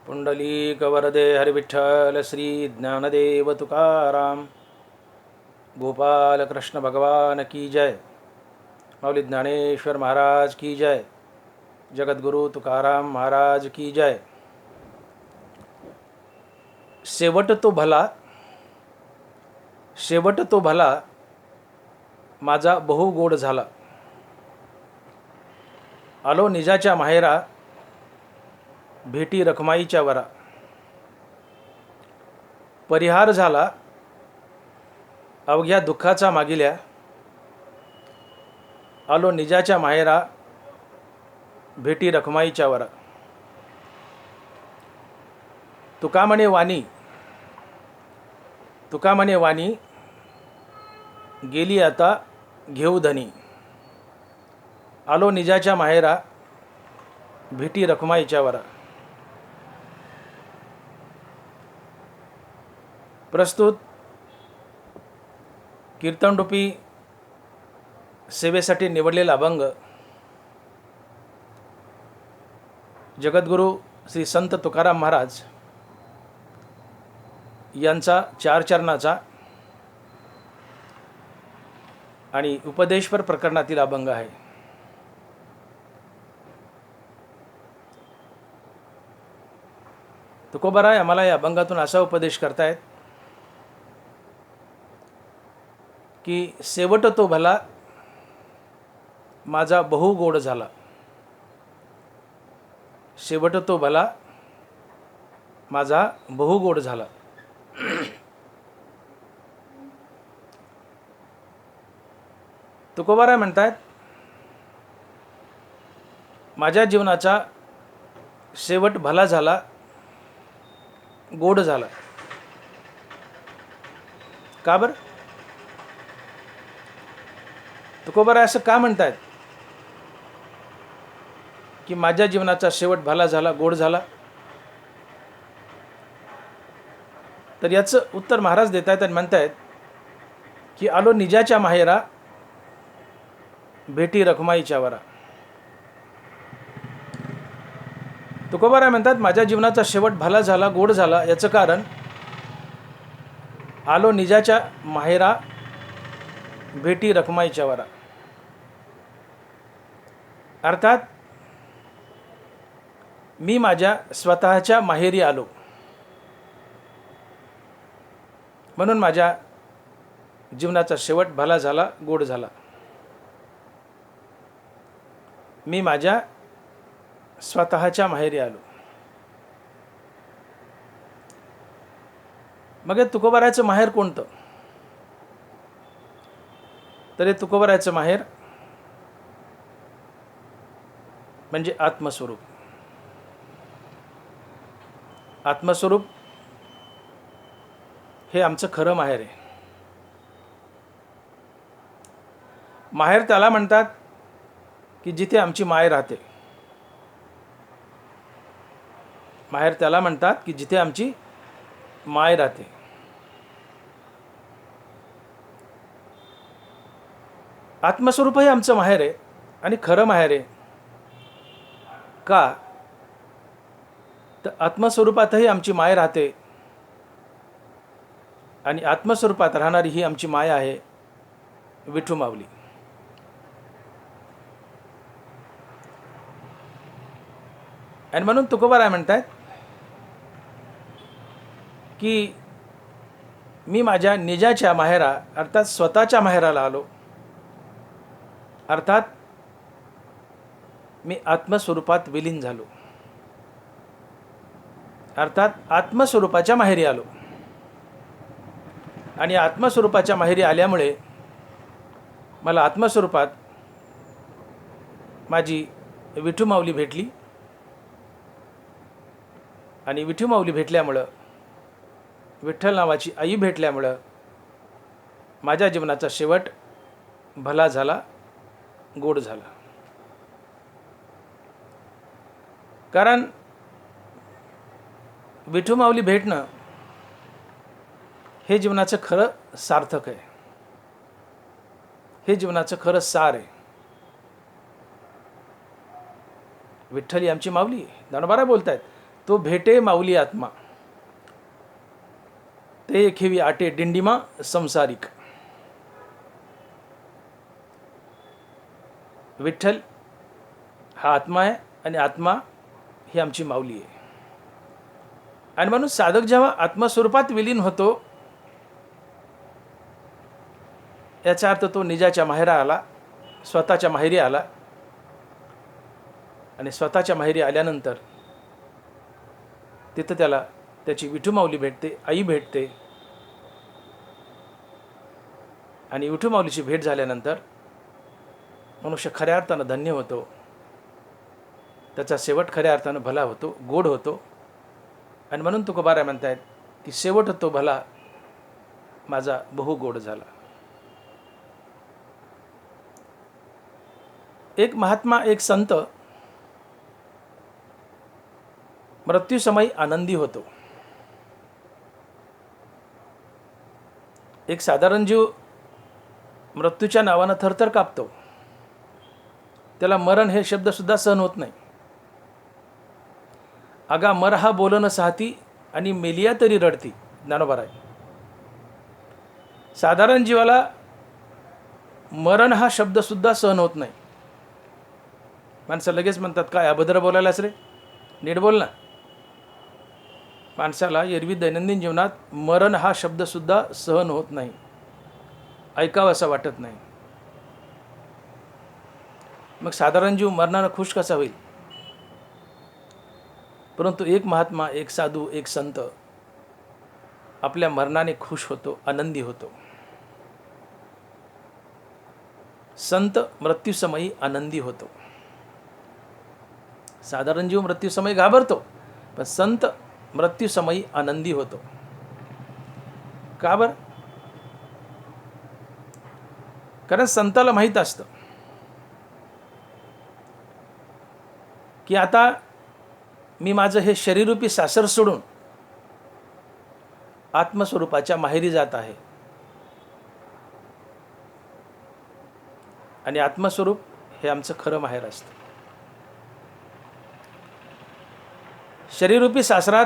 पुंडलीक वरदे हरिविठ्ठल श्री ज्ञानदेव तुकाराम गोपाल कृष्ण भगवान की जय। माऊली ज्ञानेश्वर महाराज की जय। जगद्गुरु तुकाराम महाराज की जय। शेवट तो भला, शेवट तो भला, माझा बहु गोड झाला। आलो निजाच्या माहेरा, भेटी रखमाईच्या वरा। परिहार झाला अवघ्या दुःखाचा मागिल्या। आलो निजाच्या माहेरा, भेटी रखमाईच्या वरा। तुका म्हणे वाणी, तुका म्हणे वाणी, गेली आता घेऊ धनी। आलो निजाच्या माहेरा, भेटी रखमाईच्या वरा। प्रस्तुत कीर्तनरूपी सेवेसाठी निवडलेला अभंग जगद्गुरु श्री संत तुकाराम महाराज यांचा 4 चरणाचा आणि उपदेशपर प्रकरणातील अभंग आहे। तुकोबाराय आम्हाला या अभंगातून असा उपदेश करतायत की शेवट तो भला, माझा बहु गोड झाला। शेवट तो भला, माझा बहु गोड झाला। तुकोबाराय म्हणतात, माझ्या जीवनाचा शेवट भला झाला, गोड झाला। का बरं? तुकोबाराय असं का म्हणतायत की माझ्या जीवनाचा शेवट भला झाला, गोड झाला? तर याचं उत्तर महाराज देत आहेत आणि म्हणतायत की आलो निजाच्या माहेरा, भेटी रखमाईच्या वरा। तुकोबाराय म्हणतात, माझ्या जीवनाचा शेवट भला झाला, गोड झाला याचं कारण आलो निजाच्या माहेरा, भेटी रखमाईच्या वरा। अर्थात मी माझ्या स्वतःच्या माहेरी आलो, म्हणून माझ्या जीवनाचा शेवट भला झाला, गोड झाला। मी माझ्या स्वतःच्या माहेरी आलो। मग हे तुकोबारायचं माहेर कोणतं? तर हे तुकोबारायचं माहेर म्हणजे आत्मस्वरूप। आत्मस्वरूप हे आमचं खरं माहेर आहे। माहेर त्याला म्हणतात की जिथे आमची माय राहते। माहेर त्याला म्हणतात की जिथे आमची माय राहते। आत्मस्वरूप हे आमचं माहेर आहे आणि खरं माहेर आहे। का? तर आत्मस्वरूपातही आमची माय राहते आणि आत्मस्वरूपात राहणारी ही आमची माय आहे विठू माऊली। आणि म्हणून तुकोबाराय म्हणतात की मी माझ्या निजाच्या माहेरा अर्थात स्वतःच्या माहेराला आलो। अर्थात मी आत्मस्वरूपात विलीन झालो। अर्थात आत्मस्वरूपाच्या माहेरी आलो आणि आत्मस्वरूपाच्या माहेरी आल्यामुळे मला आत्मस्वरूपात माझी विठू माऊली भेटली आणि विठू माऊली भेटल्यामुळं, विठ्ठल नावाची आई भेटल्यामुळं माझ्या जीवनाचा शेवट भला झाला, गोड झाला। कारण विठू माऊली भेटणं हे जीवनाचं खरं सार्थक आहे। हे जीवनाचं खरं सार आहे। विठ्ठल ही आमची माऊली, ज्ञानोबाराय बोलतायत, तो भेटे माऊली आत्मा, ते खेवी आटे दिंडीमा संसारिक. विठ्ठल हा आत्मा आहे आणि आत्मा ही आमची माऊली आहे. आणि म्हणून साधक जेव्हा आत्मस्वरूपात विलीन होतो, याचा अर्थ तो निजाच्या माहेरा आला, स्वतःच्या माहेरी आला. आणि स्वतःच्या माहेरी आल्यानंतर तिथं त्याला त्याची विठू माऊली भेटते, आई भेटते. आणि विठू माऊलीची भेट झाल्यानंतर मनुष्य खऱ्या अर्थानं धन्य होतो. त्याचा शेवट खऱ्या अर्थानं भला होतो, गोड होतो. आणि म्हणून तुकोबाराय म्हणतायत की शेवट होतो भला माझा बहु गोड झाला. एक महात्मा, एक संत मृत्यूसमयी आनंदी होतो. एक साधारण जीव मृत्यूच्या नावानं थरथर कापतो. त्याला मरण हे शब्द सुद्धा सहन होत नाही. आगा मर हा बोलन साहती आणि मेलिया तरी रडती, ज्ञानोबा. साधारण जीवाला मरण हा शब्द सुद्धा सहन होत नाही. माणसं लगेच म्हणतात, काय अभद्र बोलायलाच रे, नीट बोल ना. माणसाला एरवी दैनंदिन जीवनात मरण हा शब्द सुद्धा सहन होत नाही, ऐकावं असं वाटत नाही. मग साधारण जीव मरणानं खुश कसा होईल? परंतु एक महात्मा, एक साधू, एक संत आपल्या मरणाने खुश होतो, आनंदी होतो. संत मृत्यूसमयी आनंदी होतो. साधारण जीव मृत्यूसमयी घाबरतो, पण संत मृत्यूसमयी आनंदी होतो. का बरं? कारण संताला माहीत असतं की आता मी माझं हे शरीररूपी सासर सोडून आत्मस्वरूपाच्या माहेरी जात आहे. आणि आत्मस्वरूप हे आमचं खरं माहेर असतं. शरीररूपी सासरात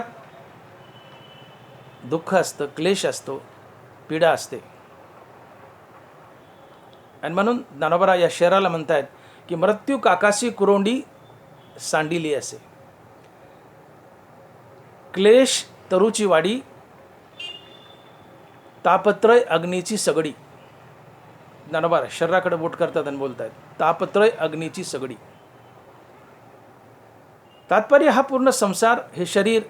दुःख असतं, क्लेश असतो, पीडा असते. आणि म्हणून ज्ञानोबा या शहराला म्हणतायत की मृत्यू काकासी कुरोंडी सांडिली असे. क्लेश तरुची वाडी, तापत्रय अग्नीची सगडी. ज्ञानोबा शरीराकडे बोट करतात आणि बोलतायत तापत्रय अग्नीची सगडी. तात्पर्य हा पूर्ण संसार, हे शरीर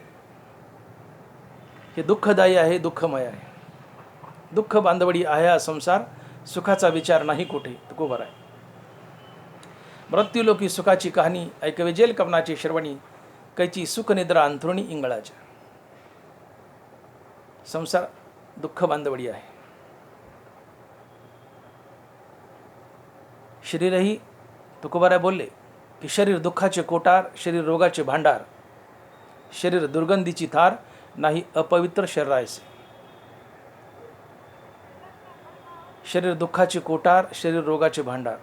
हे दुःखदायी आहे, दुःखमय आहे. दुःख बांधवडी आहे हा संसार, सुखाचा विचार नाही कुठे. तुकोबाराय मृत्यूलोकी सुखाची कहाणी ऐकवे जेल कवनाची श्रवणी, कैची सुख निद्रा अंथरुणी इंगळाच्या. संसार दुःख बांधवडी आहे. शरीरही तुकोबाराय बोलले की शरीर दुःखाचे कोटार, शरीर रोगाचे भांडार, शरीर दुर्गंधीची थार, नाही अपवित्र शरीरायसे. शरीर दुःखाचे कोटार, शरीर रोगाचे भांडार.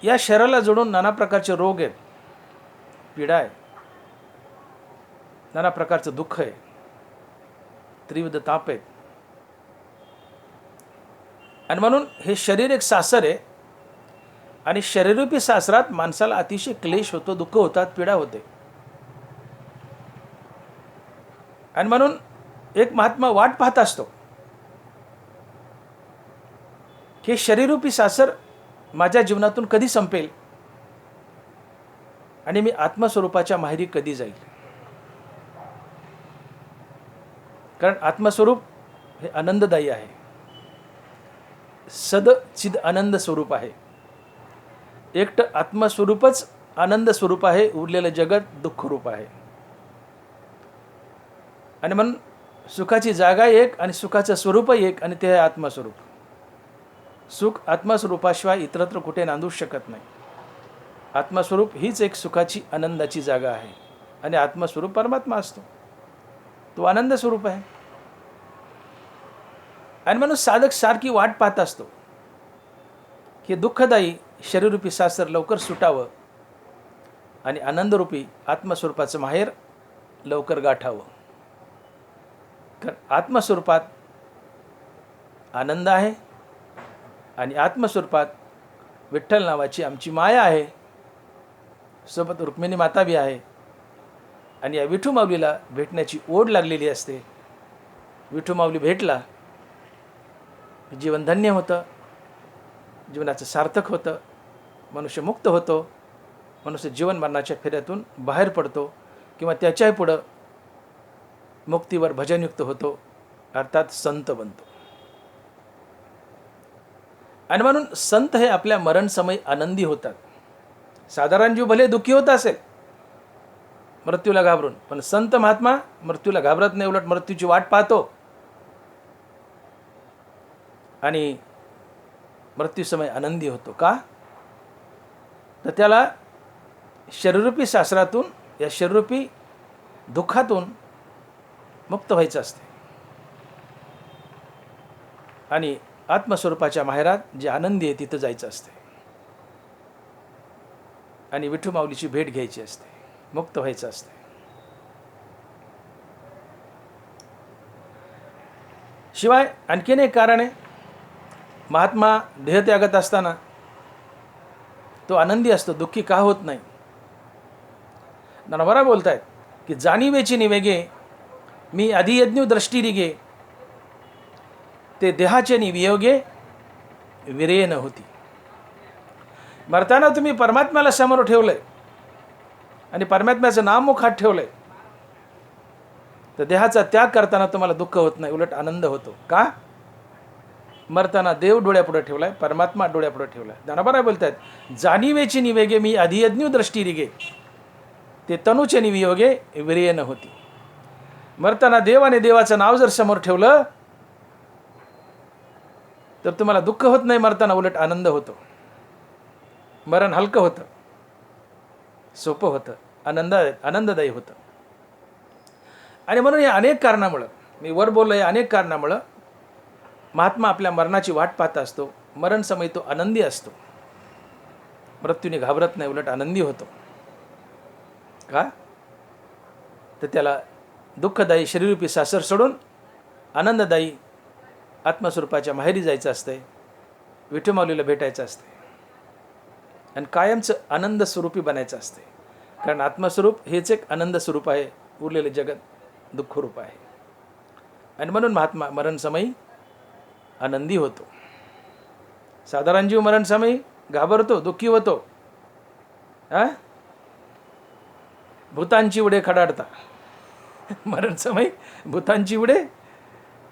या शरीराला जोडून नाना प्रकारचे रोग आहेत, पीडा आहे, नाना प्रकारचं दुःख आहे, त्रिविध ताप आहेत. आणि म्हणून हे शरीर एक सासर आहे. आणि शरीररूपी सासरात माणसाला अतिशय क्लेश होतो, दुःख होतात, पीडा होते. आणि म्हणून एक महात्मा वाट पाहत असतो की शरीररूपी सासर माझ्या जीवनातून कधी संपेल आणि मी आत्मस्वरूपाच्या माहेरी कधी जाईल. कारण आत्मस्वरूप हे आनंददायी आहे, सद चिद आनंद स्वरूप आहे. एकटं आत्मस्वरूपच आनंद स्वरूप आहे, उरलेलं जगत दुःखरूप आहे. आणि म्हणून सुखाची जागा एक आणि सुखाचं स्वरूप एक, आणि ते आहे आत्मस्वरूप. सुख आत्मस्वरूपाशिवाय इतरत्र कुठे नांदूच शकत नाही. आत्मस्वरूप हीच एक सुखाची आनंदाची जागा आहे. आणि आत्मस्वरूप परमात्मा असतो, तो आनंद स्वरूप आहे. आणि म्हणून साधक सारखी वाट पाहत असतो की दुःखदायी शरीररूपी सासर लवकर सुटावं आणि आनंदरूपी आत्मस्वरूपाचं माहेर लवकर गाठावं. कारण आत्मस्वरूपात आनंद आहे आणि आत्मस्वरूपात विठ्ठल नावाची आमची माया आहे, सोबत रुक्मिणी माता बी आहे. आणि या विठू माऊलीला भेटण्याची ओढ लागलेली असते. विठू माऊली भेटला, जीवन धन्य होतं, जीवनाचं सार्थक होतं, मनुष्य मुक्त होतो, मनुष्य जीवन मरणाच्या फेऱ्यातून बाहेर पडतो किंवा त्याच्याही पुढं मुक्तीवर भजनयुक्त होतो, अर्थात संत बनतो. आणि म्हणून संत हे आपल्या मरणसमयी आनंदी होतात. साधारण जीव भले दुःखी होत असेल मृत्यूला घाबरून, पण संत महात्मा मृत्यूला घाबरत नाही, उलट मृत्यूची वाट पाहतो आणि मृत्यूसमय आनंदी होतो. का? तर त्याला शरीररूपी शास्त्रातून, या शरीररूपी दुःखातून मुक्त व्हायचं असते आणि आत्मस्वरूपाच्या माहेरात जे आनंदी आहे तिथं जायचं असते आणि विठू माऊलीची भेट घ्यायची असते, मुक्त व्हायचं असते. शिवाय आणखीन एक कारण आहे, महात्मा देहत्यागत असताना तो आनंदी असतो, दुःखी का होत नाही. नरवरा बोलतायत की जाणीवेची निवेगे मी अधियज्ञ दृष्टी रिगे, ते देहाचे निवियोगे विरे न होती. मरताना तुम्ही परमात्म्याला समोर ठेवलंय आणि परमात्म्याचं नाम मुखात ठेवलंय, तर देहाचा त्याग करताना तुम्हाला दुःख होत नाही, उलट आनंद होतो. का? मरताना देव डोळ्यापुढे ठेवलाय, परमात्मा डोळ्यापुढे ठेवलाय. ज्ञानोबा बोलतायत जाणीवेची निवेगे मी अधियज्ञ दृष्टी रिगे, ते तनुचे निवियोगे विरे न होती. मरताना देव आणि देवाचं नाव जर समोर ठेवलं तर तुम्हाला दुःख होत नाही, मरताना उलट आनंद होतो. मरण हलकं होतं, सोपं होतं, आनंददायी होतं. आणि म्हणून या अनेक कारणामुळं, मी वर बोललो, या अनेक कारणामुळं महात्मा आपल्या मरणाची वाट पाहत असतो. मरण समयी तो आनंदी असतो, मृत्यूने घाबरत नाही, उलट आनंदी होतो. का? तर त्याला दुःखदायी शरीररूपी सासर सोडून आनंददायी आत्मस्वरूपाच्या माहेरी जायचं असतंय, विठू माऊलीला भेटायचं असतंय आणि कायमचं आनंद स्वरूपी बनायचं असते. कारण आत्मस्वरूप हेच एक आनंद स्वरूप आहे, उरलेले जगत दुःखरूप आहे. आणि म्हणून महात्मा मरणसमयी आनंदी होतो. साधारण जीव मरणसमयी घाबरतो, दुःखी होतो. भूतांची उडे खडाडता, मरणसमयी भूतांची उडे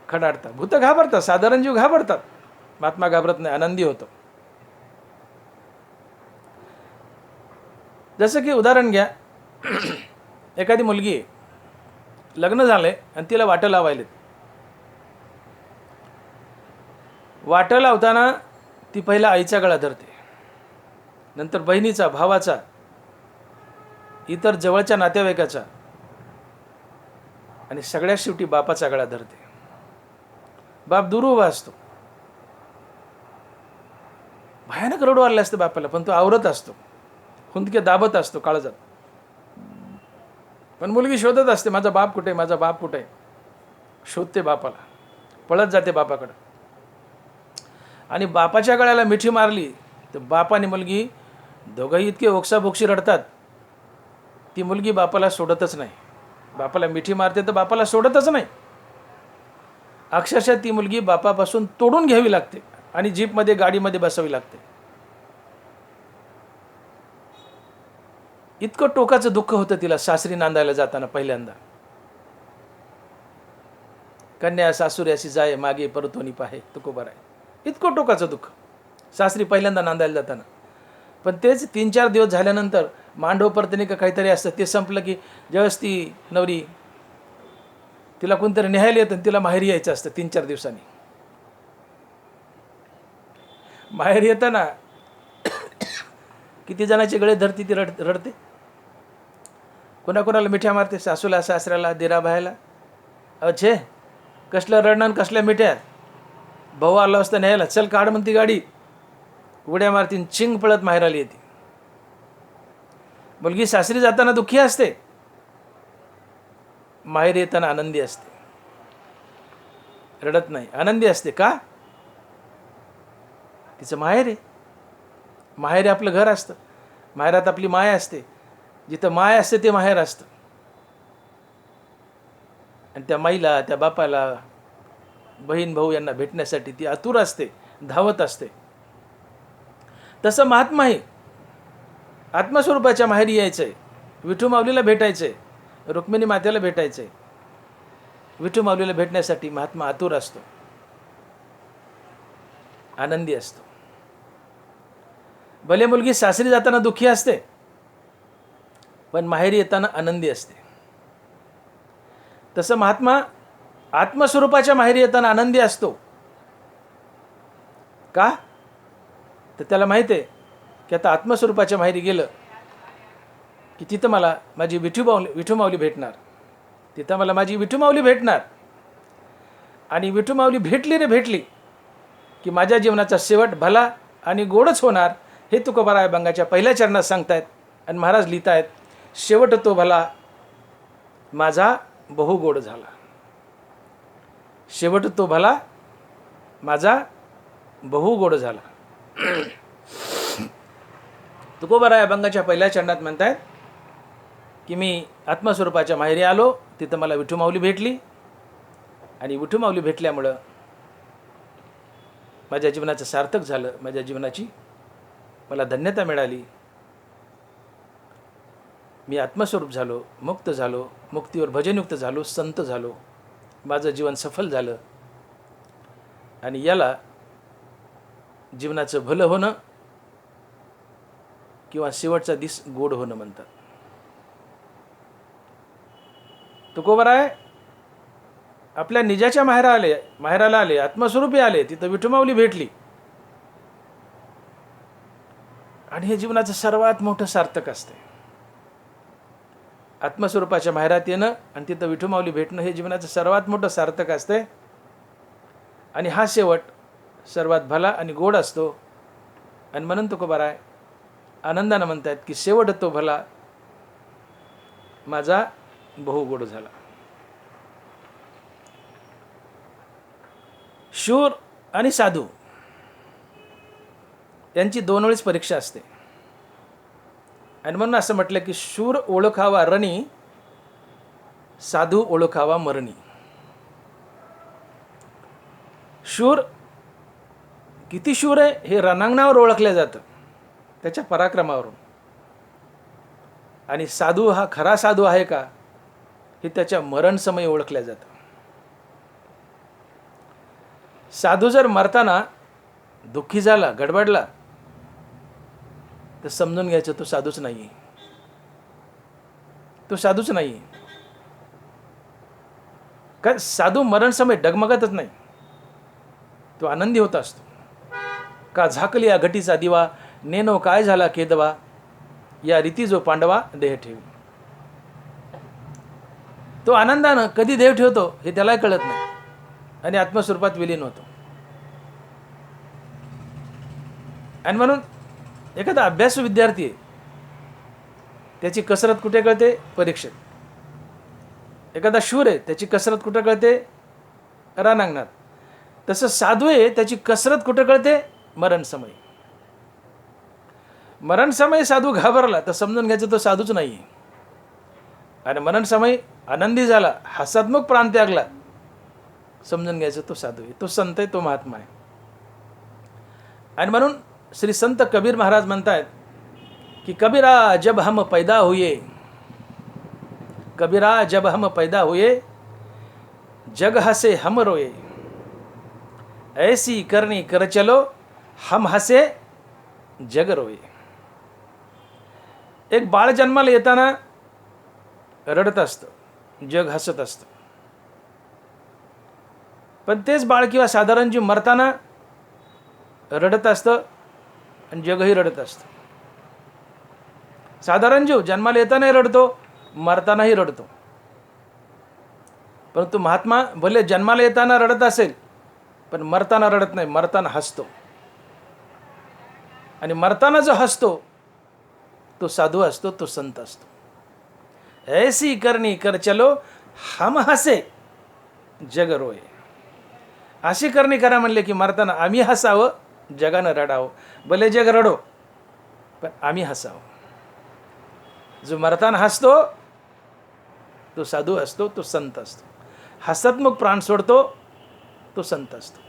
खडाडतात. भूत घाबरतात, साधारण जीव घाबरतात, महात्मा घाबरत नाही, आनंदी होतो. जसं की उदाहरण घ्या, एखादी मुलगी आहे, लग्न झालंय आणि तिला वाटं लावायलेत. वाटं लावताना ती पहिला आईचा गळा धरते, नंतर बहिणीचा, भावाचा, इतर जवळच्या नातेवाईकाचा आणि सगळ्यात शेवटी बापाचा गळा धरते. बाप दूर उभा असतो, भयानक रडू आले असतं बापाला, पण तो आवरत असतो, खुंदके दाबत असतो काळजात. पण मुलगी शोधत असते, माझा बाप कुठे, माझा बाप कुठे. शोधते बापाला, पळत जाते बापाकडं आणि बापाच्या गळ्याला मिठी मारली तर बाप आणि मुलगी दोघंही इतके ओक्साबोक्षी रडतात. ती मुलगी बापाला सोडतच नाही, बापाला मिठी मारते तर बापाला सोडतच नाही. अक्षरशः ती मुलगी बापापासून तोडून घ्यावी लागते आणि जीपमध्ये, गाडीमध्ये बसावी लागते. इतकं टोकाचं दुःख होतं तिला सासरी नांदायला जाताना. पहिल्यांदा कन्या सासुऱ्याशी जाय, मागे परतोनी पाहे तुकोबर आहे, इतकं टोकाचं दुःख सासरी पहिल्यांदा नांदायला जाताना. पण तेच 3-4 दिवस झाल्यानंतर मांडव परतणे का काहीतरी असतं, ते संपलं की ज्यावेळेस ती नवरी, तिला कोणतरी न्यायला येतं, तिला माहेरी यायचं असतं 3-4 दिवसांनी. माहेर येताना किती जणांचे गळे धरती, ती रडते, कोणाकोणाला मिठ्या मारते, सासूला, सासऱ्याला, दिराबाईला. अच्छे कसलं रडणं, कसल्या मिठ्या. भाऊ आला असता न्यायला, चल काढ म्हणती गाडी, उड्या मारतीन, चिंग पळत माहेर आली येते. मुलगी सासरी जाताना दुःखी असते, माहेरी येताना आनंदी असते. रडत नाही, आनंदी असते. का? तिचं माहेर आहे. माहेर आपलं घर असतं. माहेरात आपली माय असते. जिथं माय असते ते माहेर असतं. आणि त्या माईला, त्या बापाला, बहीण भाऊ यांना भेटण्यासाठी ती आतुर असते, धावत असते. तसं महात्मा आहे. आत्मस्वरूपाच्या माहेरी यायचं आहे, विठू माऊलीला भेटायचं आहे, रुक्मिणी मातेला भेटायचं आहे. विठू माऊलीला भेटण्यासाठी महात्मा आतुर असतो, आनंदी असतो. भले मुलगी सासरी जाताना दुःखी असते, पण माहेरी येताना आनंदी असते. तसं महात्मा आत्मस्वरूपाच्या माहेरी येताना आनंदी असतो. का? तर त्याला माहिती आहे की आता आत्मस्वरूपाच्या माहेरी गेलं की तिथं मला माझी विठू माऊली भेटणार. तिथं मला माझी विठू माऊली भेटणार. आणि विठू माऊली भेटली रे भेटली की माझ्या जीवनाचा शेवट भला आणि गोडच होणार. हे तुकोबाराय अभंगाच्या पहिल्या चरणात सांगतायत. आणि महाराज लिहितायत, शेवट तो भला माझा बहु गोड झाला. शेवट तो भला माझा बहु गोड झाला. तुकोबाराय अभंगाच्या पहिल्या चरणात म्हणतायत की मी आत्मस्वरूपाच्या माहेरी आलो, तिथं मला विठू माऊली भेटली. आणि विठू माऊली भेटल्यामुळं माझ्या जीवनाचं सार्थक झालं. माझ्या जीवनाची मला धन्यता मिळाली. मी आत्मस्वरूप झालो, मुक्त झालो, मुक्तीवर भजनयुक्त झालो, संत झालो. माझं जीवन सफल झालं. आणि याला जीवनाचं भलं होणं किंवा शेवटचा दिस गोड होणं म्हणतात. तुकोबाराय आपल्या निजाच्या माहेराला आले, आत्मस्वरूपी आले, तिथं विठू माऊली भेटली. आणि हे जीवनाचं सर्वात मोठं सार्थक असते. आत्मस्वरूपाच्या माहेरात येणं आणि तिथं विठू माऊली भेटणं हे जीवनाचं सर्वात मोठं सार्थक असते. आणि हा शेवट सर्वात भला आणि गोड असतो. आणि म्हणून तुकोबाराय आनंदानं म्हणतात की शेवट तो भला माझा बहु गोड झाला. शूर आणि साधू यांची 2 वेळेस परीक्षा असते. आणि म्हणून असं म्हटलं की शूर ओळखावा रणी, साधू ओळखावा मरणी. शूर किती शूर आहे हे रणांगणावर ओळखलं जातं, त्याच्या पराक्रमावरून. आणि साधू हा खरा साधू आहे का हे त्याच्या मरणसमयी ओळखलं जातं. साधू जर मरताना दुःखी झाला, गडबडला, तर समजून घ्यायचं तो साधूच नाही आहे. तो साधूच नाही आहे. कारण साधू मरणसमय डगमगतच नाही, तो आनंदी होत असतो. का झाकली या घटीचा दिवा, नेनो काय झाला केदवा, या रीती जो पांडवा देह ठेवी. तो आनंदानं कधी देव ठेवतो हे त्यालाही कळत नाही. आणि आत्मस्वरूपात विलीन होतो. आणि म्हणून एखादा अभ्यासू विद्यार्थी आहे, त्याची कसरत कुठे कळते? परीक्षेत. एखादा शूर आहे, त्याची कसरत कुठे कळते? रणांगणात. तसं साधू आहे, त्याची कसरत कुठे कळते? मरणसमयी. मरणसमयी साधू घाबरला तर समजून घ्यायचं तो साधूच नाही आहे. आणि मरणसमयी आनंदी झाला, हसतमुख प्राण त्यागला, समजून घ्यायचं तो साधू आहे, तो संत आहे, तो महात्मा आहे. आणि म्हणून श्री संत कबीर महाराज म्हणतायत कि कबीरा जब हम पैदा हुए, कबीरा जब हम पैदा हुए, जग हसे हम रोए, ऐसी करनी कर चलो हम हसे जग रोए. एक बाळ जन्माला येताना रडत असतं, जग हसत असतं. पण तेच बाळ किंवा साधारण जीव मरताना रडत असतं आणि जगही रडत असतं. साधारण जीव जन्माला येतानाही रडतो, मरतानाही रडतो. परंतु महात्मा भले जन्माला येताना रडत असेल पण मरताना रडत नाही, मरताना हसतो. आणि मरताना जो हसतो तो साधू असतो, तो संत असतो. ऐसी करनी कर चलो हम हसे जग रोय. अशी करणी करा म्हणले की मरताना आम्ही हसावं, जगानं रडावं. भले जग रडो पण आम्ही हसावं. जो मरताना हसतो तो साधू असतो, तो संत असतो. हसतमुख प्राण सोडतो तो संत असतो.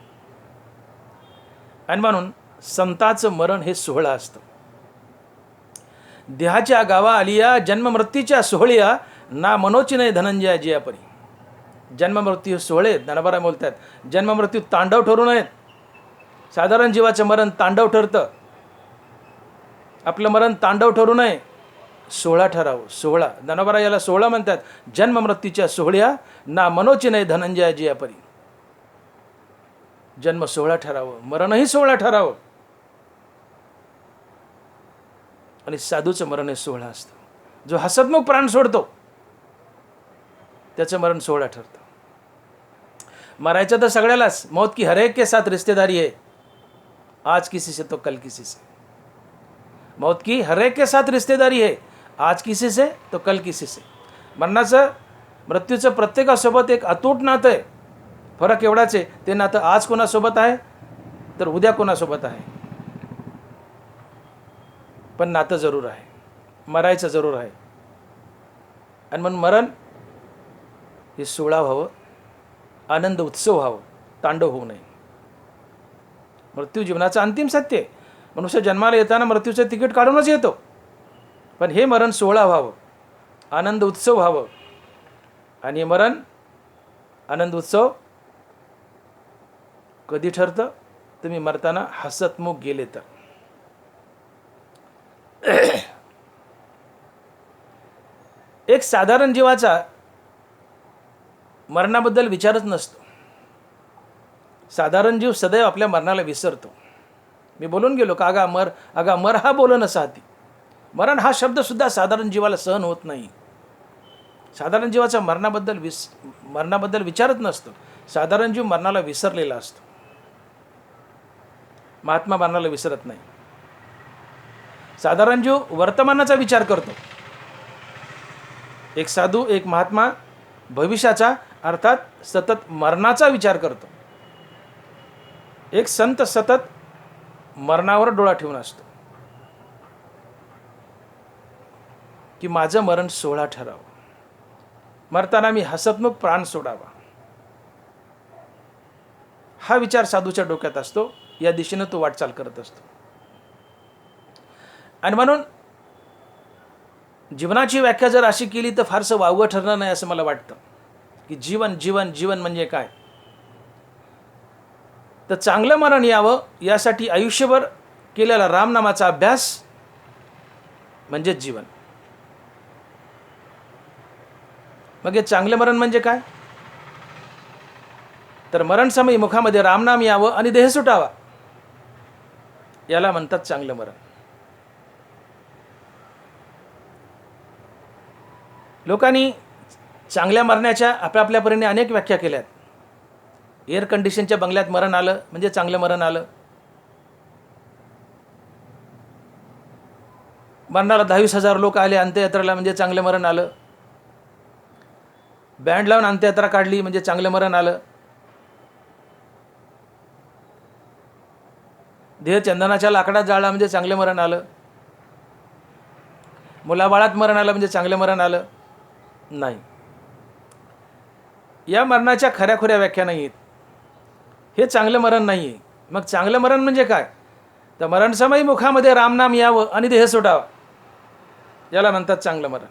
आणि म्हणून संताचं मरण हे सोहळा असतं. देहाच्या गावा आलिया जन्म मृत्यूच्या सोहळ्या ना मनोची नाही धनंजया जियापरी. जन्म मृत्यू सोहळे ज्ञानोबा बोलतात. जन्म मृत्यू तांडव ठरू नयेत. साधारण जीवाचं मरण तांडव ठरतं. आपलं मरण तांडव ठरू नये, सोहळा ठरावं. सोहळा ज्ञानोबा याला सोहळा म्हणतात. जन्म मृत्यूच्या सोहळ्या ना मनोची नाही धनंजया जियापरी. जन्म सोहळा ठरावं, मरणही सोहळा ठरावं. आणि साधूचं मरण हे सोहळा असतं. जो हसतमुख प्राण सोडतो त्याचं मरण सोहळा ठरतं. मरायचं तर सगळ्यालाच. मौत की हर एक के साथ रिश्तेदारी है, आज किसी से तो कल किसी से. मौत की हर एक के साथ रिश्तेदारी है, आज किसी से तो कल किसी से. मरणाचं मृत्यूचं प्रत्येकासोबत एक अतूट नातं आहे. फरक एवढाच आहे, ते नातं आज कोणासोबत आहे तर उद्या कोणासोबत आहे, पण नातं जरूर आहे. मरायचं जरूर आहे. आणि म्हणून मरण हे सोहळा व्हावं, आनंद उत्सव व्हावं, तांडव होऊ नये. मृत्यू जीवनाचं अंतिम सत्य आहे. मनुष्य जन्माला येताना मृत्यूचं तिकीट काढूनच येतो. पण हे मरण सोहळा व्हावं, आनंद उत्सव व्हावं. आणि हे मरण आनंद उत्सव कधी ठरतं? तुम्ही मरताना हसतमुख गेले तर. एक साधारण जीवाचा मरणाबद्दल विचारच नसतो. साधारण जीव सदैव आपल्या मरणाला विसरतो. मी बोलून गेलो का अगा मर हा बोलणं साथी. मरण हा शब्द सुद्धा साधारण जीवाला सहन होत नाही. साधारण जीवाचा मरणाबद्दल विचारत नसतो. साधारण जीव मरणाला विसरलेला असतो. महात्मा मरणाला विसरत नाही. साधारण जीव वर्तमानाचा विचार करतो. एक साधू, एक महात्मा भविष्याचा अर्थात सतत मरणाचा विचार करतो. एक संत सतत मरणावर डोळा ठेवून असतो की माझं मरण सोहळा ठरावं, मरताना मी हसतमुख प्राण सोडावा. हा विचार साधूच्या डोक्यात असतो. या दिशेनं तो वाटचाल करत असतो. आणि म्हणून जीवनाची व्याख्या जर अशी केली तर फारसं वावगं ठरणार नाही असं मला वाटतं. की जीवन जीवन जीवन म्हणजे काय? तर चांगलं मरण यावं यासाठी आयुष्यभर केलेला रामनामाचा अभ्यास म्हणजे जीवन. मग हे चांगलं मरण म्हणजे काय? तर मरणसमयी मुखामध्ये रामनाम यावं आणि देह सुटावा, याला म्हणतात चांगलं मरण. लोकांनी चांगल्या मरण्याच्या आपापल्या परीने अनेक व्याख्या केल्यात. एअर कंडिशनच्या बंगल्यात मरण आलं म्हणजे चांगलं मरण आलं. मरणाला 10,000 लोक आले अंत्ययात्रेला म्हणजे चांगलं मरण आलं. बँड लावून अंत्ययात्रा काढली म्हणजे चांगलं मरण आलं. देह चंदनाच्या लाकडात जाळला म्हणजे चांगलं मरण आलं. मुलाबाळात मरण आलं म्हणजे चांगलं मरण आलं नाही. या मरणाच्या खऱ्याखुऱ्या व्याख्या नाही आहेत. हे चांगलं मरण नाही आहे. मग चांगलं मरण म्हणजे काय? तर मरणसमयी मुखामध्ये रामनाम यावं आणि देह सुटावा, याला म्हणतात चांगलं मरण.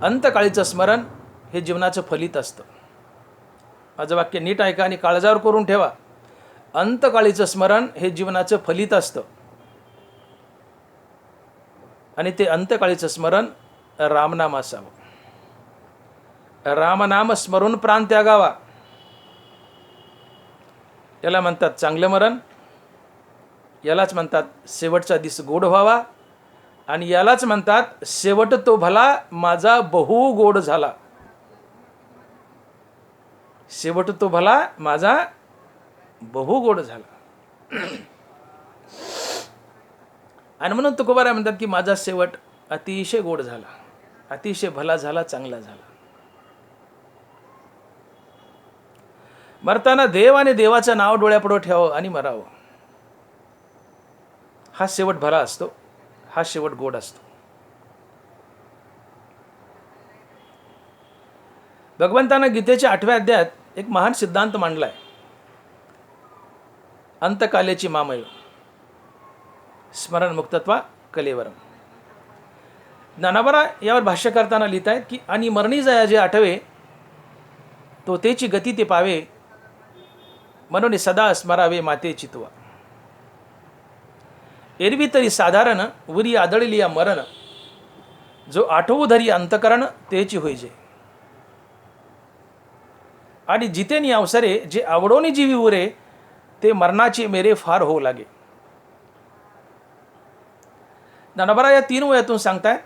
अंतकाळीचं स्मरण हे जीवनाचं फलित असतं. माझं वाक्य नीट ऐका आणि काळजावर करून ठेवा. अंतकाळीचं स्मरण हे जीवनाचं फलित असतं. आणि ते अंतकाळीचं स्मरण रामनाम असावं. रामनाम स्मरून प्राण त्यागावा, याला म्हणतात चांगलं मरण. यालाच म्हणतात शेवटचा दिस गोड व्हावा. आणि यालाच म्हणतात शेवट तो भला माझा बहु गोड झाला. शेवट तो भला माझा बहु गोड झाला. आणि म्हणून तुकोबाराय म्हणतात की माझा शेवट अतिशय गोड झाला, अतिशय भला झाला, चांगला झाला. मरताना देव आणि देवाचं नाव डोळ्यापुढं ठेवावं आणि मरावं. हा शेवट भला असतो, हा शेवट गोड असतो. भगवंतानं गीतेच्या 8व्या अध्यायात एक महान सिद्धांत मांडलाय, अंतकालेची मामय स्मरण मुक्तत्वा कलेवरम. ज्ञानाबरा यावर भाष्य करताना लिहित आहेत की आणि मरणी जया जे आठवे तो तेची गती ते पावे, म्हणून सदा स्मरावे माते चितवा. एरवी तरी साधारण उरी आदळली या मरण, जो आठवू धरी अंतकरण तेची होईजे. आणि जितेनी अवसरे जे आवडोनी जीवी उरे, ते मरणाचे मेरे फार होऊ लागे. ज्ञानोबा या 3 वयातून सांगताय